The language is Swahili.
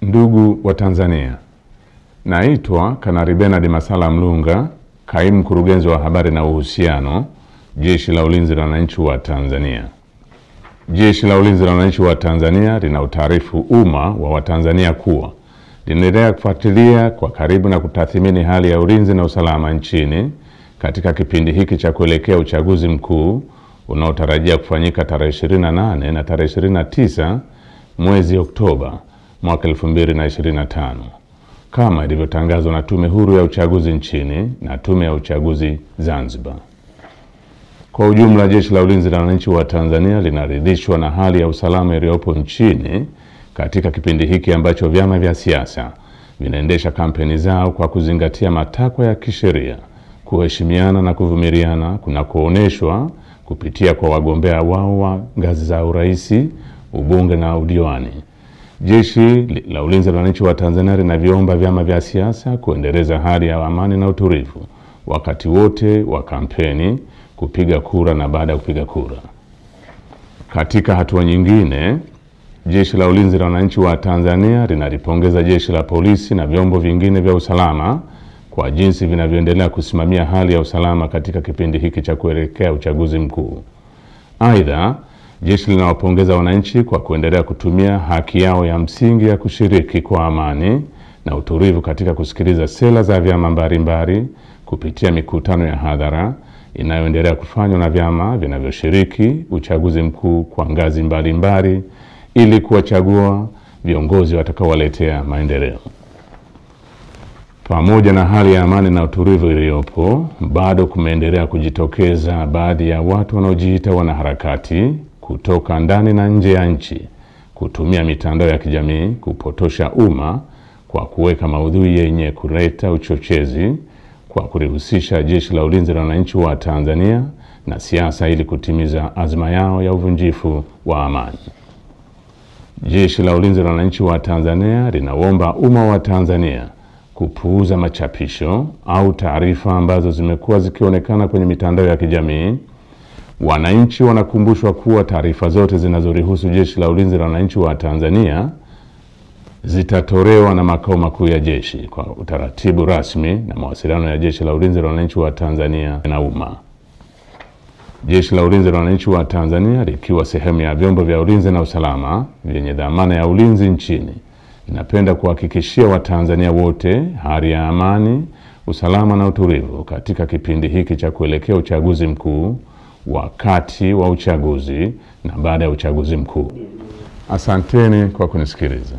Ndugu wa Tanzania, naitwa Kanali Bernard Masala Mlunga, kaimu mkurugenzi wa habari na uhusiano, Jeshi la Ulinzi la Wananchi wa Tanzania. Jeshi la Ulinzi la Wananchi wa Tanzania linautaarifu umma wa Watanzania kuwa linaendelea kufuatilia kwa karibu na kutathmini hali ya ulinzi na usalama nchini katika kipindi hiki cha kuelekea uchaguzi mkuu unaotarajia kufanyika tarehe 28 na tarehe 29 mwezi Oktoba mwaka 2025 kama ilivyotangazwa na Tume Huru ya Uchaguzi nchini na Tume ya Uchaguzi Zanzibar. Kwa ujumla, Jeshi la Ulinzi la Wananchi wa Tanzania linaridhishwa na hali ya usalama iliyopo nchini katika kipindi hiki ambacho vyama vya siasa vinaendesha kampeni zao kwa kuzingatia matakwa ya kisheria, kuheshimiana na kuvumiliana kunakooneshwa kupitia kwa wagombea wao wa ngazi za urais, ubunge na udiwani. Jeshi la Ulinzi la Wananchi wa Tanzania linaviomba vyama vya siasa kuendeleza hali ya amani na utulivu wakati wote wa kampeni, kupiga kura na baada ya kupiga kura. Katika hatua nyingine, Jeshi la Ulinzi la Wananchi wa Tanzania linalipongeza Jeshi la Polisi na vyombo vingine vya usalama kwa jinsi vinavyoendelea kusimamia hali ya usalama katika kipindi hiki cha kuelekea uchaguzi mkuu. Aidha, jeshi linawapongeza wananchi kwa kuendelea kutumia haki yao ya msingi ya kushiriki kwa amani na utulivu katika kusikiliza sera za vyama mbalimbali kupitia mikutano ya hadhara inayoendelea kufanywa na vyama vinavyoshiriki uchaguzi mkuu kwa ngazi mbalimbali ili kuwachagua viongozi watakaowaletea maendeleo. Pamoja na hali ya amani na utulivu iliyopo, bado kumeendelea kujitokeza baadhi ya watu wanaojiita wanaharakati kutoka ndani na nje ya nchi kutumia mitandao ya kijamii kupotosha umma kwa kuweka maudhui yenye kuleta uchochezi kwa kulihusisha Jeshi la Ulinzi la Wananchi wa Tanzania na siasa ili kutimiza azma yao ya uvunjifu wa amani. Jeshi la Ulinzi la Wananchi wa Tanzania linaomba umma wa Tanzania kupuuza machapisho au taarifa ambazo zimekuwa zikionekana kwenye mitandao ya kijamii. Wananchi wanakumbushwa kuwa taarifa zote zinazorihusu Jeshi la Ulinzi la Wananchi wa Tanzania zitatolewa na makao makuu ya jeshi kwa utaratibu rasmi na mawasiliano ya Jeshi la Ulinzi la Wananchi wa Tanzania na umma. Jeshi la Ulinzi la Wananchi wa Tanzania likiwa sehemu ya vyombo vya ulinzi na usalama vyenye dhamana ya ulinzi nchini, ninapenda kuhakikishia Watanzania wote hali ya amani, usalama na utulivu katika kipindi hiki cha kuelekea uchaguzi mkuu, wakati wa uchaguzi na baada ya uchaguzi mkuu. Asanteni kwa kunisikiliza.